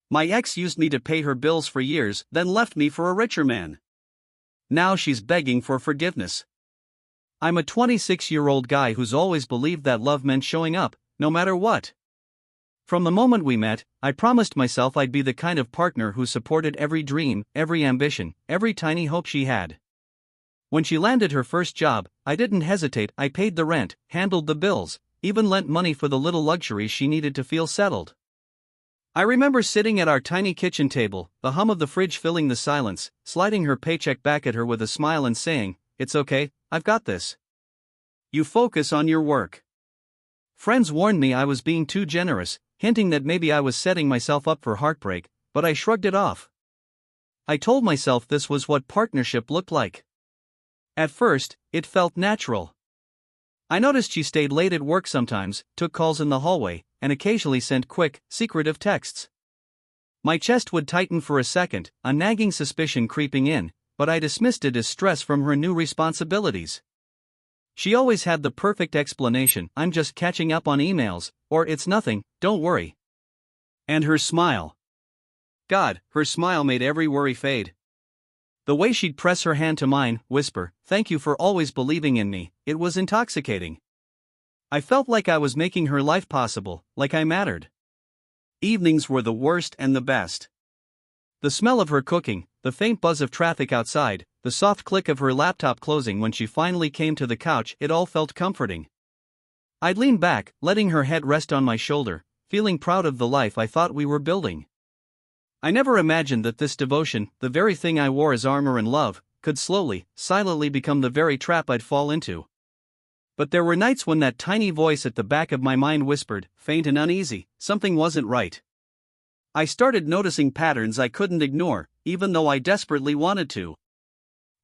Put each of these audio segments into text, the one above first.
My ex used me to pay her bills for years, then left me for a richer man. Now she's begging for forgiveness. I'm a 26-year-old guy who's always believed that love meant showing up, no matter what. From the moment we met, I promised myself I'd be the kind of partner who supported every dream, every ambition, every tiny hope she had. When she landed her first job, I didn't hesitate. I paid the rent, handled the bills, even lent money for the little luxuries she needed to feel settled. I remember sitting at our tiny kitchen table, the hum of the fridge filling the silence, sliding her paycheck back at her with a smile and saying, "It's okay, I've got this. You focus on your work." Friends warned me I was being too generous, hinting that maybe I was setting myself up for heartbreak, but I shrugged it off. I told myself this was what partnership looked like. At first, it felt natural. I noticed she stayed late at work sometimes, took calls in the hallway, and occasionally sent quick, secretive texts. My chest would tighten for a second, a nagging suspicion creeping in, but I dismissed it as stress from her new responsibilities. She always had the perfect explanation: "I'm just catching up on emails," or "It's nothing, don't worry." And her smile. God, her smile made every worry fade. The way she'd press her hand to mine, whisper, "Thank you for always believing in me," it was intoxicating. I felt like I was making her life possible, like I mattered. Evenings were the worst and the best. The smell of her cooking, the faint buzz of traffic outside, the soft click of her laptop closing when she finally came to the couch, it all felt comforting. I'd lean back, letting her head rest on my shoulder, feeling proud of the life I thought we were building. I never imagined that this devotion, the very thing I wore as armor and love, could slowly, silently become the very trap I'd fall into. But there were nights when that tiny voice at the back of my mind whispered, faint and uneasy, something wasn't right. I started noticing patterns I couldn't ignore, even though I desperately wanted to.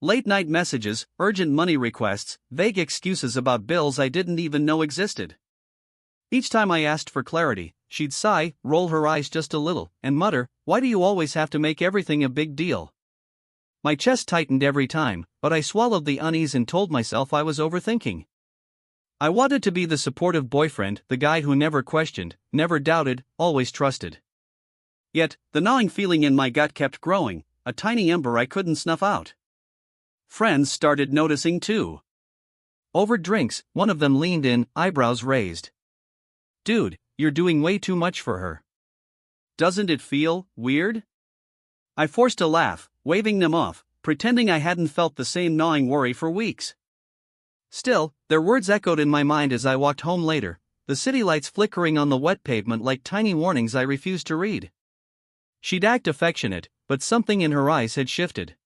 Late-night messages, urgent money requests, vague excuses about bills I didn't even know existed. Each time I asked for clarity, she'd sigh, roll her eyes just a little, and mutter, "Why do you always have to make everything a big deal?" My chest tightened every time, but I swallowed the unease and told myself I was overthinking. I wanted to be the supportive boyfriend, the guy who never questioned, never doubted, always trusted. Yet, the gnawing feeling in my gut kept growing, a tiny ember I couldn't snuff out. Friends started noticing too. Over drinks, one of them leaned in, eyebrows raised. "Dude, you're doing way too much for her. Doesn't it feel weird?" I forced a laugh, waving them off, pretending I hadn't felt the same gnawing worry for weeks. Still, their words echoed in my mind as I walked home later, the city lights flickering on the wet pavement like tiny warnings I refused to read. She'd act affectionate, but something in her eyes had shifted.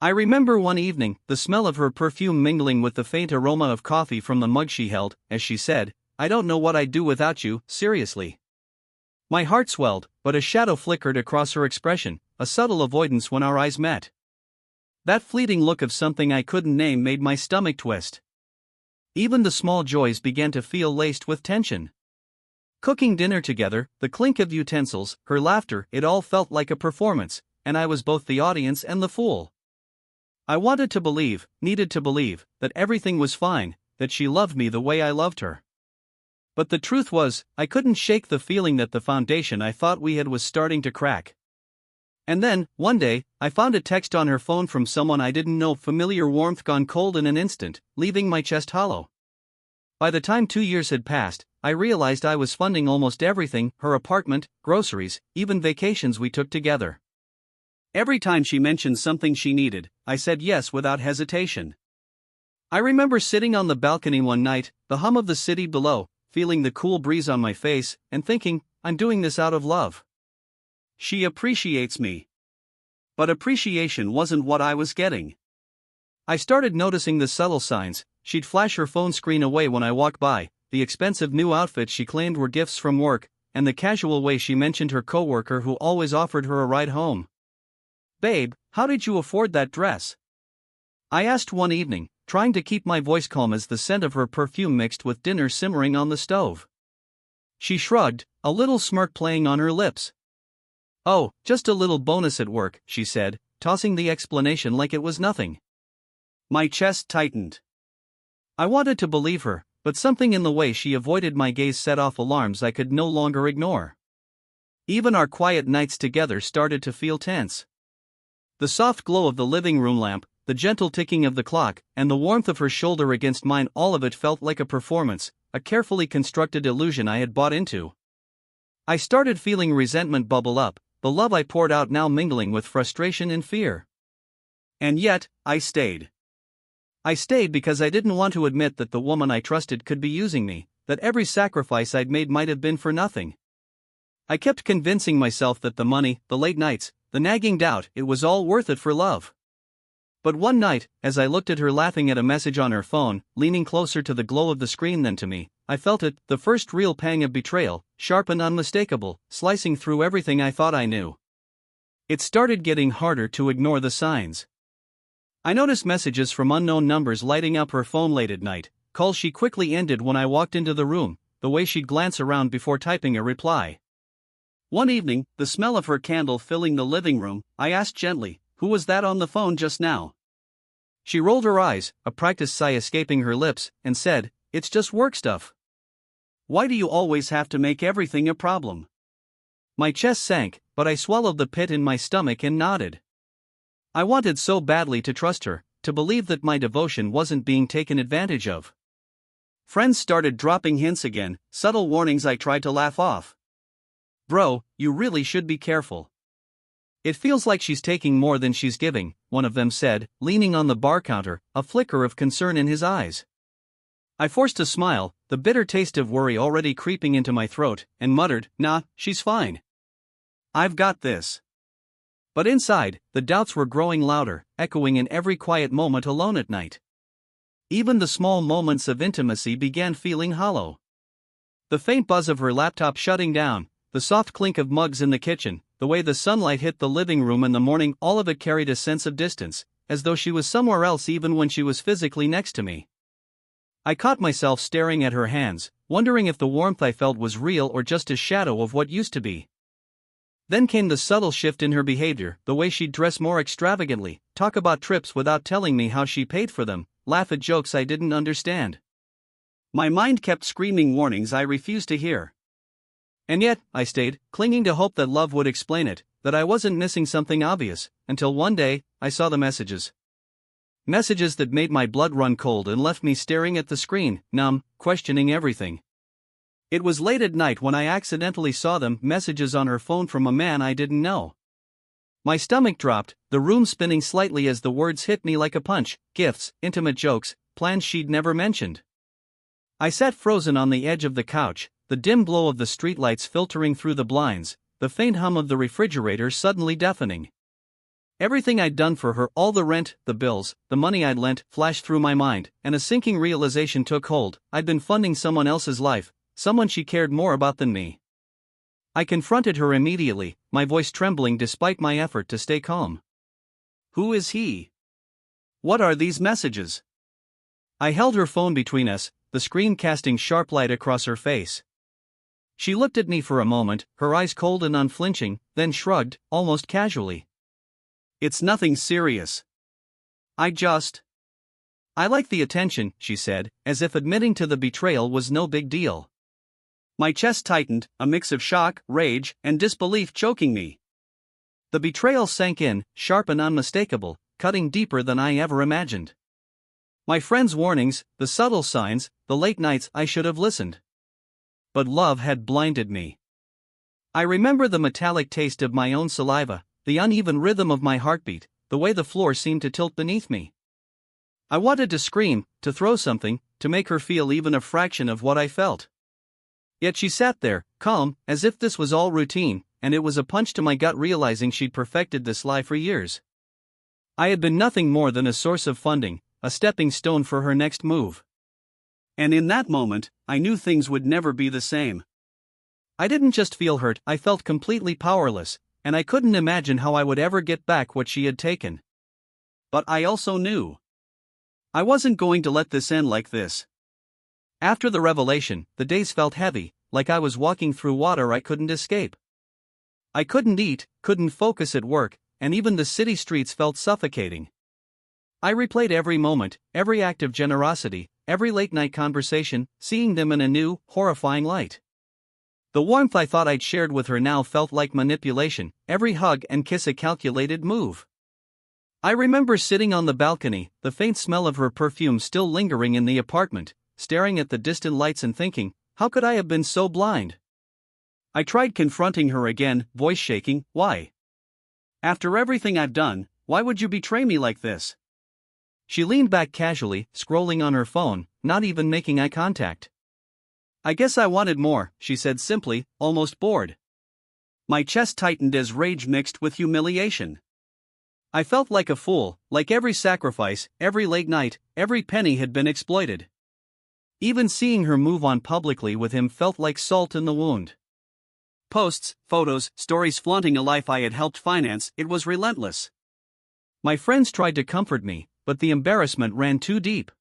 I remember one evening, the smell of her perfume mingling with the faint aroma of coffee from the mug she held, as she said, "I don't know what I'd do without you, seriously." My heart swelled, but a shadow flickered across her expression, a subtle avoidance when our eyes met. That fleeting look of something I couldn't name made my stomach twist. Even the small joys began to feel laced with tension. Cooking dinner together, the clink of utensils, her laughter, it all felt like a performance, and I was both the audience and the fool. I wanted to believe, needed to believe, that everything was fine, that she loved me the way I loved her. But the truth was, I couldn't shake the feeling that the foundation I thought we had was starting to crack. And then, one day, I found a text on her phone from someone I didn't know, familiar warmth gone cold in an instant, leaving my chest hollow. By the time 2 years had passed, I realized I was funding almost everything, her apartment, groceries, even vacations we took together. Every time she mentioned something she needed, I said yes without hesitation. I remember sitting on the balcony one night, the hum of the city below, feeling the cool breeze on my face, and thinking, I'm doing this out of love. She appreciates me. But appreciation wasn't what I was getting. I started noticing the subtle signs. She'd flash her phone screen away when I walked by, the expensive new outfits she claimed were gifts from work, and the casual way she mentioned her coworker who always offered her a ride home. "Babe, how did you afford that dress?" I asked one evening, trying to keep my voice calm as the scent of her perfume mixed with dinner simmering on the stove. She shrugged, a little smirk playing on her lips. "Oh, just a little bonus at work," she said, tossing the explanation like it was nothing. My chest tightened. I wanted to believe her, but something in the way she avoided my gaze set off alarms I could no longer ignore. Even our quiet nights together started to feel tense. The soft glow of the living room lamp, the gentle ticking of the clock, and the warmth of her shoulder against mine, all of it felt like a performance, a carefully constructed illusion I had bought into. I started feeling resentment bubble up, the love I poured out now mingling with frustration and fear. And yet, I stayed. I stayed because I didn't want to admit that the woman I trusted could be using me, that every sacrifice I'd made might have been for nothing. I kept convincing myself that the money, the late nights, the nagging doubt, it was all worth it for love. But one night, as I looked at her laughing at a message on her phone, leaning closer to the glow of the screen than to me, I felt it, the first real pang of betrayal, sharp and unmistakable, slicing through everything I thought I knew. It started getting harder to ignore the signs. I noticed messages from unknown numbers lighting up her phone late at night, calls she quickly ended when I walked into the room, the way she'd glance around before typing a reply. One evening, the smell of her candle filling the living room, I asked gently, "Who was that on the phone just now?" She rolled her eyes, a practiced sigh escaping her lips, and said, "It's just work stuff. Why do you always have to make everything a problem?" My chest sank, but I swallowed the pit in my stomach and nodded. I wanted so badly to trust her, to believe that my devotion wasn't being taken advantage of. Friends started dropping hints again, subtle warnings I tried to laugh off. "Bro, you really should be careful. It feels like she's taking more than she's giving," one of them said, leaning on the bar counter, a flicker of concern in his eyes. I forced a smile, the bitter taste of worry already creeping into my throat, and muttered, "Nah, she's fine. I've got this." But inside, the doubts were growing louder, echoing in every quiet moment alone at night. Even the small moments of intimacy began feeling hollow. The faint buzz of her laptop shutting down, the soft clink of mugs in the kitchen, the way the sunlight hit the living room in the morning, all of it carried a sense of distance, as though she was somewhere else even when she was physically next to me. I caught myself staring at her hands, wondering if the warmth I felt was real or just a shadow of what used to be. Then came the subtle shift in her behavior, the way she'd dress more extravagantly, talk about trips without telling me how she paid for them, laugh at jokes I didn't understand. My mind kept screaming warnings I refused to hear. And yet, I stayed, clinging to hope that love would explain it, that I wasn't missing something obvious, until one day, I saw the messages. Messages that made my blood run cold and left me staring at the screen, numb, questioning everything. It was late at night when I accidentally saw them, messages on her phone from a man I didn't know. My stomach dropped, the room spinning slightly as the words hit me like a punch: gifts, intimate jokes, plans she'd never mentioned. I sat frozen on the edge of the couch, the dim glow of the streetlights filtering through the blinds, the faint hum of the refrigerator suddenly deafening. Everything I'd done for her, all the rent, the bills, the money I'd lent, flashed through my mind, and a sinking realization took hold: I'd been funding someone else's life, someone she cared more about than me. I confronted her immediately, my voice trembling despite my effort to stay calm. "Who is he? What are these messages?" I held her phone between us, the screen casting sharp light across her face. She looked at me for a moment, her eyes cold and unflinching, then shrugged, almost casually. "It's nothing serious. I like the attention," she said, as if admitting to the betrayal was no big deal. My chest tightened, a mix of shock, rage, and disbelief choking me. The betrayal sank in, sharp and unmistakable, cutting deeper than I ever imagined. My friend's warnings, the subtle signs, the late nights, I should have listened. But love had blinded me. I remember the metallic taste of my own saliva, the uneven rhythm of my heartbeat, the way the floor seemed to tilt beneath me. I wanted to scream, to throw something, to make her feel even a fraction of what I felt. Yet she sat there, calm, as if this was all routine, and it was a punch to my gut realizing she'd perfected this lie for years. I had been nothing more than a source of funding, a stepping stone for her next move. And in that moment, I knew things would never be the same. I didn't just feel hurt, I felt completely powerless, and I couldn't imagine how I would ever get back what she had taken. But I also knew I wasn't going to let this end like this. After the revelation, the days felt heavy, like I was walking through water I couldn't escape. I couldn't eat, couldn't focus at work, and even the city streets felt suffocating. I replayed every moment, every act of generosity, every late-night conversation, seeing them in a new, horrifying light. The warmth I thought I'd shared with her now felt like manipulation, every hug and kiss a calculated move. I remember sitting on the balcony, the faint smell of her perfume still lingering in the apartment, staring at the distant lights and thinking, how could I have been so blind? I tried confronting her again, voice shaking. Why? After everything I've done, why would you betray me like this? She leaned back casually, scrolling on her phone, not even making eye contact. I guess I wanted more, she said simply, almost bored. My chest tightened as rage mixed with humiliation. I felt like a fool, like every sacrifice, every late night, every penny had been exploited. Even seeing her move on publicly with him felt like salt in the wound. Posts, photos, stories flaunting a life I had helped finance, it was relentless. My friends tried to comfort me, but the embarrassment ran too deep.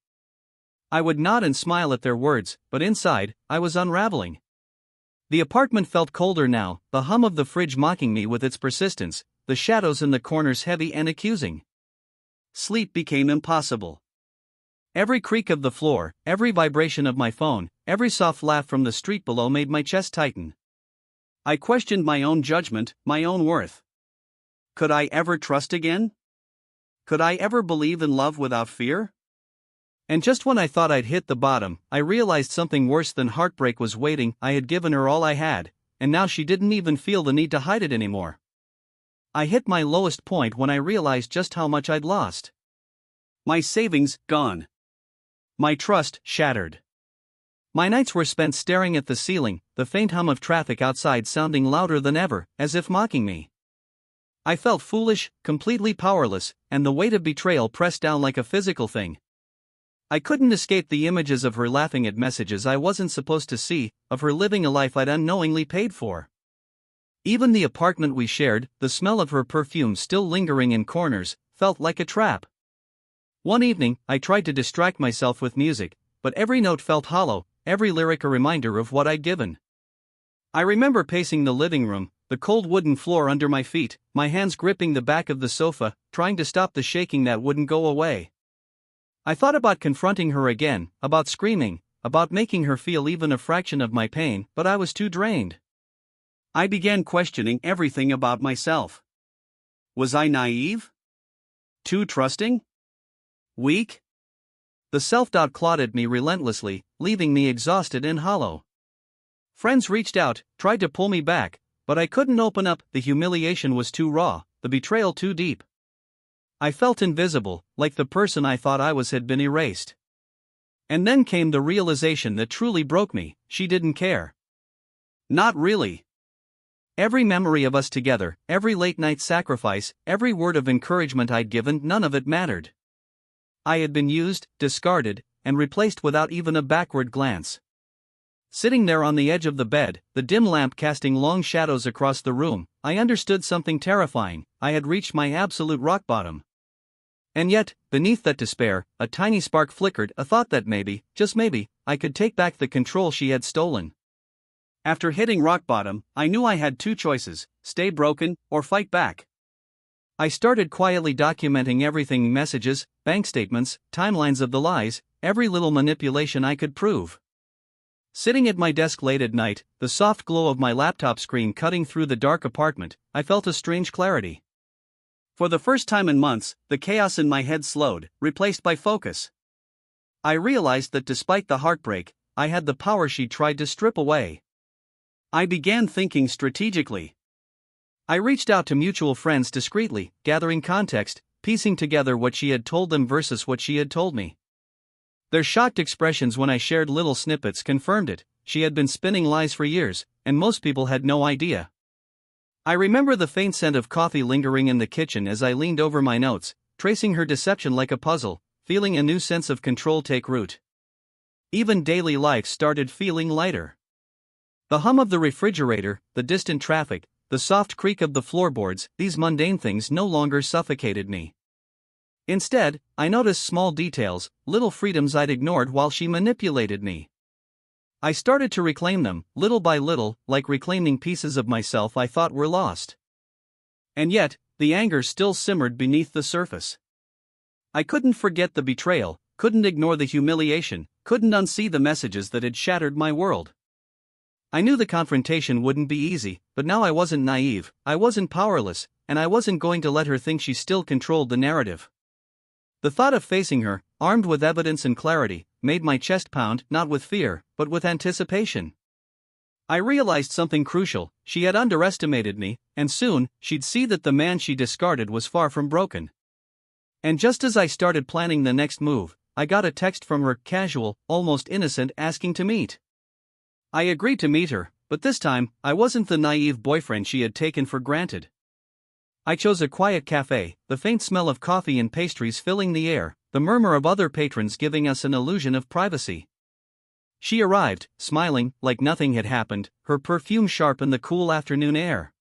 I would nod and smile at their words, but inside, I was unraveling. The apartment felt colder now, the hum of the fridge mocking me with its persistence, the shadows in the corners heavy and accusing. Sleep became impossible. Every creak of the floor, every vibration of my phone, every soft laugh from the street below made my chest tighten. I questioned my own judgment, my own worth. Could I ever trust again? Could I ever believe in love without fear? And just when I thought I'd hit the bottom, I realized something worse than heartbreak was waiting. I had given her all I had, and now she didn't even feel the need to hide it anymore. I hit my lowest point when I realized just how much I'd lost. My savings, gone. My trust, shattered. My nights were spent staring at the ceiling, the faint hum of traffic outside sounding louder than ever, as if mocking me. I felt foolish, completely powerless, and the weight of betrayal pressed down like a physical thing. I couldn't escape the images of her laughing at messages I wasn't supposed to see, of her living a life I'd unknowingly paid for. Even the apartment we shared, the smell of her perfume still lingering in corners, felt like a trap. One evening, I tried to distract myself with music, but every note felt hollow, every lyric a reminder of what I'd given. I remember pacing the living room, the cold wooden floor under my feet, my hands gripping the back of the sofa, trying to stop the shaking that wouldn't go away. I thought about confronting her again, about screaming, about making her feel even a fraction of my pain, but I was too drained. I began questioning everything about myself. Was I naive? Too trusting? Weak? The self-doubt clawed at me relentlessly, leaving me exhausted and hollow. Friends reached out, tried to pull me back, but I couldn't open up. The humiliation was too raw, the betrayal too deep. I felt invisible, like the person I thought I was had been erased. And then came the realization that truly broke me: she didn't care. Not really. Every memory of us together, every late-night sacrifice, every word of encouragement I'd given, none of it mattered. I had been used, discarded, and replaced without even a backward glance. Sitting there on the edge of the bed, the dim lamp casting long shadows across the room, I understood something terrifying: I had reached my absolute rock bottom. And yet, beneath that despair, a tiny spark flickered, a thought that maybe, just maybe, I could take back the control she had stolen. After hitting rock bottom, I knew I had two choices: stay broken, or fight back. I started quietly documenting everything: messages, bank statements, timelines of the lies, every little manipulation I could prove. Sitting at my desk late at night, the soft glow of my laptop screen cutting through the dark apartment, I felt a strange clarity. For the first time in months, the chaos in my head slowed, replaced by focus. I realized that despite the heartbreak, I had the power she tried to strip away. I began thinking strategically. I reached out to mutual friends discreetly, gathering context, piecing together what she had told them versus what she had told me. Their shocked expressions when I shared little snippets confirmed it: she had been spinning lies for years, and most people had no idea. I remember the faint scent of coffee lingering in the kitchen as I leaned over my notes, tracing her deception like a puzzle, feeling a new sense of control take root. Even daily life started feeling lighter. The hum of the refrigerator, the distant traffic, the soft creak of the floorboards, these mundane things no longer suffocated me. Instead, I noticed small details, little freedoms I'd ignored while she manipulated me. I started to reclaim them, little by little, like reclaiming pieces of myself I thought were lost. And yet, the anger still simmered beneath the surface. I couldn't forget the betrayal, couldn't ignore the humiliation, couldn't unsee the messages that had shattered my world. I knew the confrontation wouldn't be easy, but now I wasn't naive, I wasn't powerless, and I wasn't going to let her think she still controlled the narrative. The thought of facing her, armed with evidence and clarity, made my chest pound, not with fear, but with anticipation. I realized something crucial: she had underestimated me, and soon, she'd see that the man she discarded was far from broken. And just as I started planning the next move, I got a text from her, casual, almost innocent, asking to meet. I agreed to meet her, but this time, I wasn't the naive boyfriend she had taken for granted. I chose a quiet cafe, the faint smell of coffee and pastries filling the air, the murmur of other patrons giving us an illusion of privacy. She arrived, smiling, like nothing had happened, her perfume sharp in the cool afternoon air.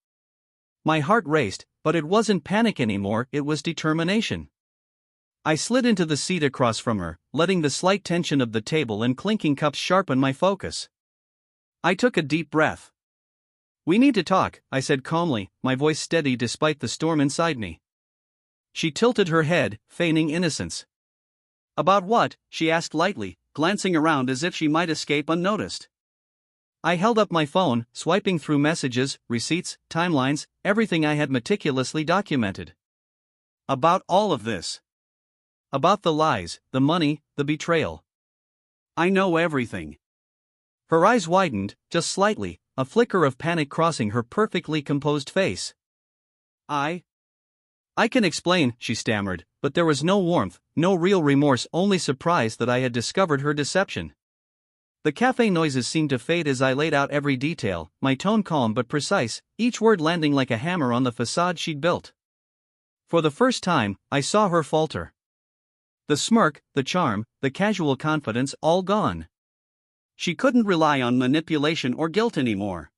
My heart raced, but it wasn't panic anymore, it was determination. I slid into the seat across from her, letting the slight tension of the table and clinking cups sharpen my focus. I took a deep breath. "We need to talk," I said calmly, my voice steady despite the storm inside me. She tilted her head, feigning innocence. "About what?" she asked lightly, glancing around as if she might escape unnoticed. I held up my phone, swiping through messages, receipts, timelines, everything I had meticulously documented. "About all of this. About the lies, the money, the betrayal. I know everything." Her eyes widened, just slightly, a flicker of panic crossing her perfectly composed face. I can explain," she stammered, but there was no warmth, no real remorse, only surprise that I had discovered her deception. The cafe noises seemed to fade as I laid out every detail, my tone calm but precise, each word landing like a hammer on the facade she'd built. For the first time, I saw her falter. The smirk, the charm, the casual confidence, all gone. She couldn't rely on manipulation or guilt anymore.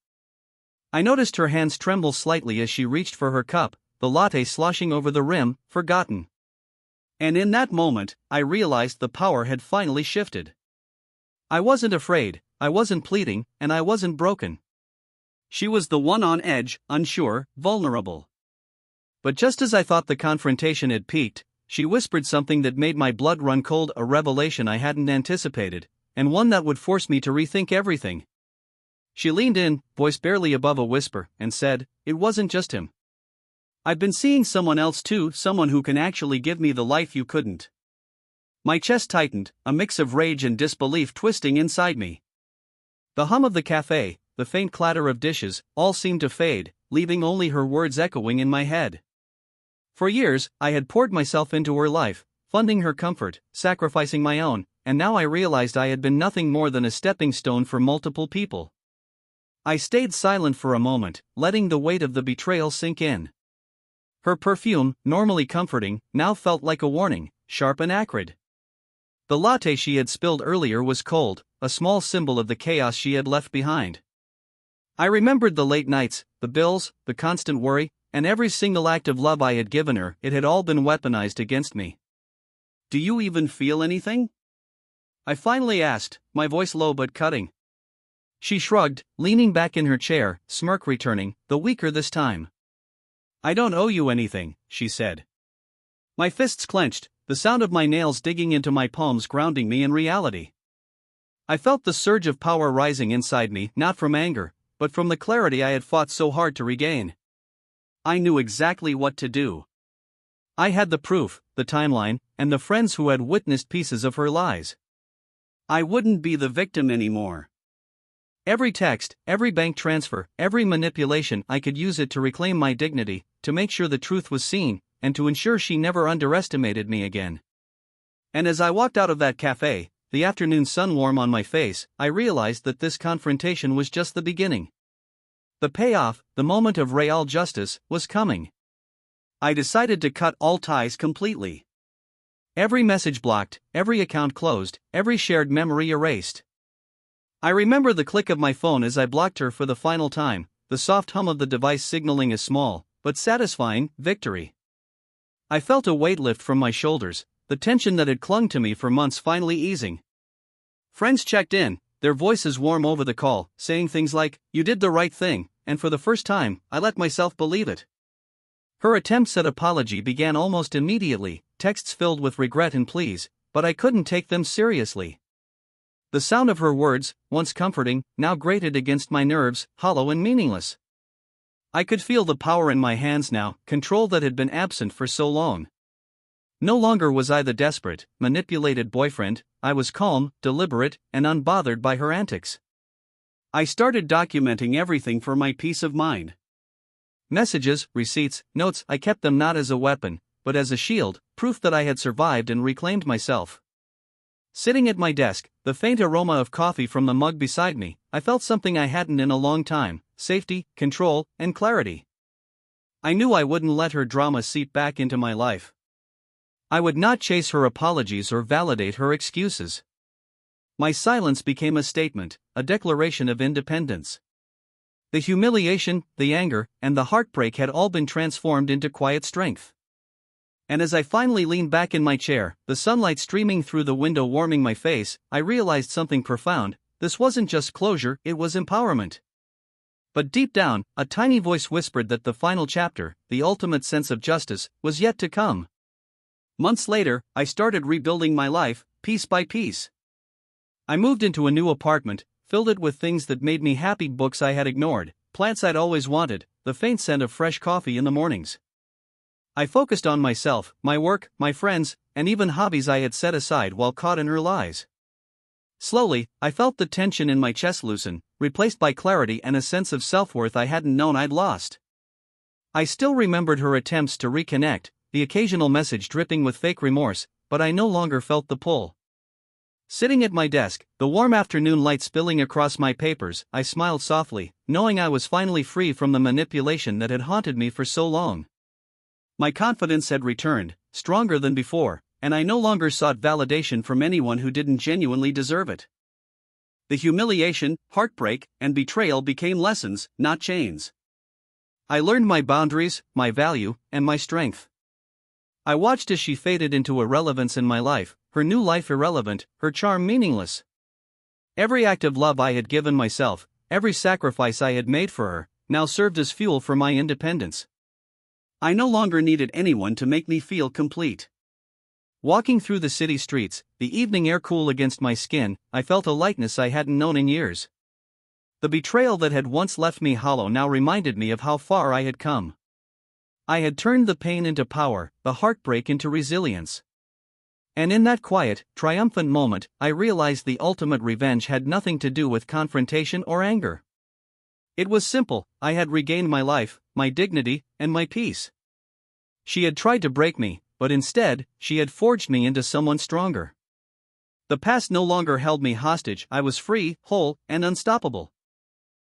I noticed her hands tremble slightly as she reached for her cup, the latte sloshing over the rim, forgotten. And in that moment, I realized the power had finally shifted. I wasn't afraid, I wasn't pleading, and I wasn't broken. She was the one on edge, unsure, vulnerable. But just as I thought the confrontation had peaked, she whispered something that made my blood run cold, a revelation I hadn't anticipated, and one that would force me to rethink everything. She leaned in, voice barely above a whisper, and said, "It wasn't just him. I've been seeing someone else too, someone who can actually give me the life you couldn't." My chest tightened, a mix of rage and disbelief twisting inside me. The hum of the cafe, the faint clatter of dishes, all seemed to fade, leaving only her words echoing in my head. For years, I had poured myself into her life, funding her comfort, sacrificing my own, and now I realized I had been nothing more than a stepping stone for multiple people. I stayed silent for a moment, letting the weight of the betrayal sink in. Her perfume, normally comforting, now felt like a warning, sharp and acrid. The latte she had spilled earlier was cold, a small symbol of the chaos she had left behind. I remembered the late nights, the bills, the constant worry, and every single act of love I had given her. It had all been weaponized against me. "Do you even feel anything?" I finally asked, my voice low but cutting. She shrugged, leaning back in her chair, smirk returning, though weaker this time. "I don't owe you anything," she said. My fists clenched, the sound of my nails digging into my palms grounding me in reality. I felt the surge of power rising inside me, not from anger, but from the clarity I had fought so hard to regain. I knew exactly what to do. I had the proof, the timeline, and the friends who had witnessed pieces of her lies. I wouldn't be the victim anymore. Every text, every bank transfer, every manipulation, I could use it to reclaim my dignity, to make sure the truth was seen, and to ensure she never underestimated me again. And as I walked out of that cafe, the afternoon sun warm on my face, I realized that this confrontation was just the beginning. The payoff, the moment of real justice, was coming. I decided to cut all ties completely. Every message blocked, every account closed, every shared memory erased. I remember the click of my phone as I blocked her for the final time, the soft hum of the device signaling a small, but satisfying, victory. I felt a weight lift from my shoulders, the tension that had clung to me for months finally easing. Friends checked in, their voices warm over the call, saying things like, "You did the right thing," and for the first time, I let myself believe it. Her attempts at apology began almost immediately, texts filled with regret and pleas, but I couldn't take them seriously. The sound of her words, once comforting, now grated against my nerves, hollow and meaningless. I could feel the power in my hands now, control that had been absent for so long. No longer was I the desperate, manipulated boyfriend, I was calm, deliberate, and unbothered by her antics. I started documenting everything for my peace of mind. Messages, receipts, notes, I kept them not as a weapon, but as a shield, proof that I had survived and reclaimed myself. Sitting at my desk, the faint aroma of coffee from the mug beside me, I felt something I hadn't in a long time: safety, control, and clarity. I knew I wouldn't let her drama seep back into my life. I would not chase her apologies or validate her excuses. My silence became a statement, a declaration of independence. The humiliation, the anger, and the heartbreak had all been transformed into quiet strength. And as I finally leaned back in my chair, the sunlight streaming through the window warming my face, I realized something profound: this wasn't just closure, it was empowerment. But deep down, a tiny voice whispered that the final chapter, the ultimate sense of justice, was yet to come. Months later, I started rebuilding my life, piece by piece. I moved into a new apartment, filled it with things that made me happy: books I had ignored, plants I'd always wanted, the faint scent of fresh coffee in the mornings. I focused on myself, my work, my friends, and even hobbies I had set aside while caught in her lies. Slowly, I felt the tension in my chest loosen, replaced by clarity and a sense of self-worth I hadn't known I'd lost. I still remembered her attempts to reconnect, the occasional message dripping with fake remorse, but I no longer felt the pull. Sitting at my desk, the warm afternoon light spilling across my papers, I smiled softly, knowing I was finally free from the manipulation that had haunted me for so long. My confidence had returned, stronger than before, and I no longer sought validation from anyone who didn't genuinely deserve it. The humiliation, heartbreak, and betrayal became lessons, not chains. I learned my boundaries, my value, and my strength. I watched as she faded into irrelevance in my life, her new life irrelevant, her charm meaningless. Every act of love I had given myself, every sacrifice I had made for her, now served as fuel for my independence. I no longer needed anyone to make me feel complete. Walking through the city streets, the evening air cool against my skin, I felt a lightness I hadn't known in years. The betrayal that had once left me hollow now reminded me of how far I had come. I had turned the pain into power, the heartbreak into resilience. And in that quiet, triumphant moment, I realized the ultimate revenge had nothing to do with confrontation or anger. It was simple: I had regained my life, my dignity, and my peace. She had tried to break me, but instead, she had forged me into someone stronger. The past no longer held me hostage, I was free, whole, and unstoppable.